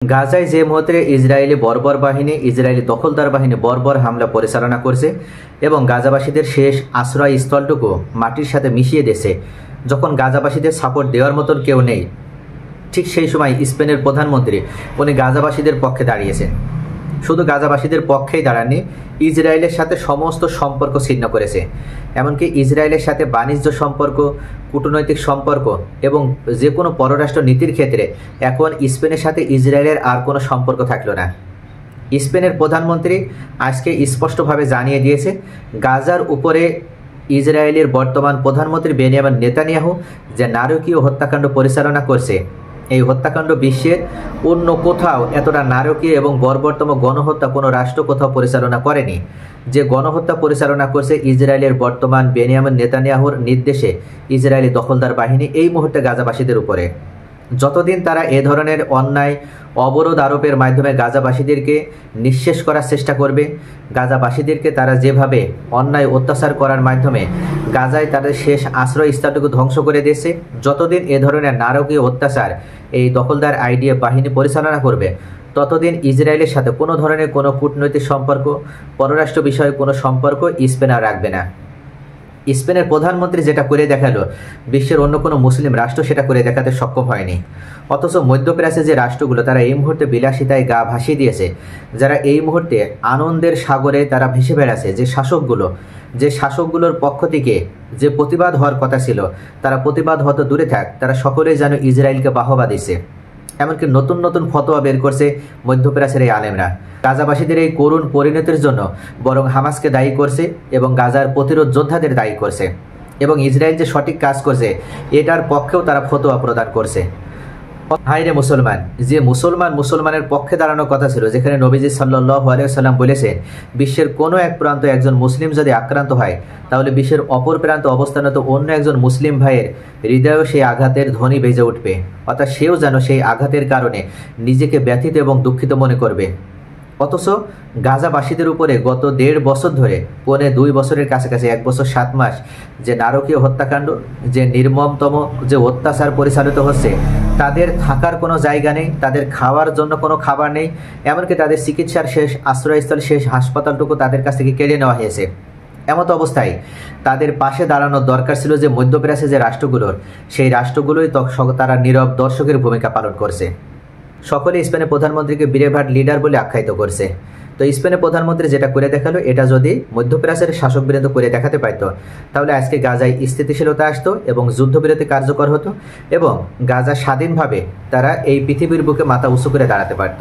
গাজায় যে মুহূর্তে ইসরায়েলি বর্বর বাহিনী, ইসরায়েলি দখলদার বাহিনী বর্বর হামলা পরিচালনা করছে এবং গাজাবাসীদের শেষ আশ্রয়স্থলটুকু মাটির সাথে মিশিয়ে দিয়েছে, যখন গাজাবাসীদের সাপোর্ট দেওয়ার মতন কেউ নেই, ঠিক সেই সময় স্পেনের প্রধানমন্ত্রী উনি গাজাবাসীদের পক্ষে দাঁড়িয়েছেন। শুধু গাজাবাসীদের পক্ষেই দাঁড়াননি, ইসরায়েলের সাথে সমস্ত সম্পর্ক ছিন্ন করেছে। এমনকি ইসরায়েলের সাথে বাণিজ্য সম্পর্ক, কূটনৈতিক সম্পর্ক এবং যে কোনো পররাষ্ট্র নীতির ক্ষেত্রে এখন স্পেনের সাথে ইসরায়েলের আর কোনো সম্পর্ক থাকলো না। স্পেনের প্রধানমন্ত্রী আজকে স্পষ্টভাবে জানিয়ে দিয়েছে, গাজার উপরে ইসরায়েলের বর্তমান প্রধানমন্ত্রী বেনিয়ামিন নেতানিয়াহু যে নারকীয় হত্যাকাণ্ড পরিচালনা করছে, এই হত্যাকাণ্ড বিশ্বের অন্য কোথাও এতটা নারকীয় এবং বর্বরতম গণহত্যা কোনো রাষ্ট্র কোথাও পরিচালনা করেনি। যে গণহত্যা পরিচালনা করছে ইসরায়েলের বর্তমান বেনিয়ামিন নেতানিয়াহুর নির্দেশে ইসরায়েলি দখলদার বাহিনী এই মুহূর্তে গাজাবাসীদের উপরে। যতদিন তারা এ ধরনের অন্যায় অবরোধ আরোপের মাধ্যমে গাজাবাসীদেরকে নিঃশেষ করার চেষ্টা করবে, গাজাবাসীদেরকে তারা যেভাবে অন্যায় অত্যাচার করার মাধ্যমে গাজায় তাদের শেষ আশ্রয়স্থলটুকু ধ্বংস করে দিয়েছে, যতদিন এ ধরনের নারকীয় অত্যাচার এই দখলদার আইডিএফ বাহিনী পরিচালনা করবে, ততদিন ইসরায়েলের সাথে কোনো ধরনের কোনো কূটনৈতিক সম্পর্ক, পররাষ্ট্র বিষয়ে কোনো সম্পর্ক স্পেন আর রাখবে না। স্পেনের প্রধানমন্ত্রী যেটা করে দেখালো, বিশ্বের অন্য কোনো মুসলিম রাষ্ট্র সেটা করে দেখাতে সক্ষম হয়নি। অথচ মধ্যপ্রাচ্যে যে রাষ্ট্রগুলো তারা এই মুহূর্তে বিলাসিতায় গা ভাসিয়ে দিয়েছে, যারা এই মুহূর্তে আনন্দের সাগরে তারা ভেসে বেড়াচ্ছে, যে শাসকগুলোর পক্ষ থেকে যে প্রতিবাদ হওয়ার কথা ছিল, তারা প্রতিবাদ হতে দূরে থাক, তারা সকলেই যেন ইসরায়েলকে বাহবা দিছে। এমনকি নতুন নতুন ফতোয়া বের করছে মধ্যপ্রাচ্যের এই আলেমরা। গাজাবাসীদের এই করুণ পরিণতির জন্য বরং হামাসকে দায়ী করছে এবং গাজার প্রতিরোধ যোদ্ধাদের দায়ী করছে, এবং ইসরায়েল যে সঠিক কাজ করছে এটার পক্ষেও তারা ফতোয়া প্রদান করছে। হায়রে মুসলমান, যে মুসলমানের পক্ষে দাঁড়ানোর কথা ছিল, যেখানে নবীজি সাল্লাল্লাহু আলাইহি ওয়াসাল্লাম বলেছেন, বিশ্বের কোনো এক প্রান্ত একজন মুসলিম যদি আক্রান্ত হয়, তাহলে বিশ্বের অপর প্রান্ত অবস্থানত অন্য একজন মুসলিম ভাইয়ের হৃদয়েও সেই আঘাতের ধ্বনি বেজে উঠবে, অর্থাৎ সেও যেন সেই আঘাতের কারণে নিজেকে ব্যথিত এবং দুঃখিত মনে করবে। অথচ গাজাবাসীদের উপরে গত 1.5 বছর ধরে, 2.25 বছরের কাছাকাছি, 1 বছর 7 মাস যে নারকীয় হত্যাকাণ্ড, যে নির্মমতম যে অত্যাচার পরিচালিত হচ্ছে, তাদের থাকার কোনো জায়গা নেই, তাদের খাওয়ার জন্য কোনো খাবার নেই, এমনকি তাদের চিকিৎসার শেষ আশ্রয়স্থল, শেষ হাসপাতালটুকু তাদের কাছ থেকে কেড়ে নেওয়া হয়েছে। এমত অবস্থায় তাদের পাশে দাঁড়ানোর দরকার ছিল যে মধ্যপ্রাচ্যে যে রাষ্ট্রগুলোর, সেই রাষ্ট্রগুলোই তারা নীরব দর্শকের ভূমিকা পালন করছে। সকলে স্পেনের প্রধানমন্ত্রীকে বিরেভাট লিডার বলে আখ্যায়িত করছে। তো স্পেনের প্রধানমন্ত্রী যেটা করে দেখালো, এটা যদি মধ্যপ্রাচ্যের শাসকবৃন্দ করে দেখাতে পারত, তাহলে আজকে গাজায় স্থিতিশীলতা আসতো এবং যুদ্ধবিরতি কার্যকর হতো এবং গাজা স্বাধীনভাবে তারা এই পৃথিবীর বুকে মাথা উঁচু করে দাঁড়াতে পারত।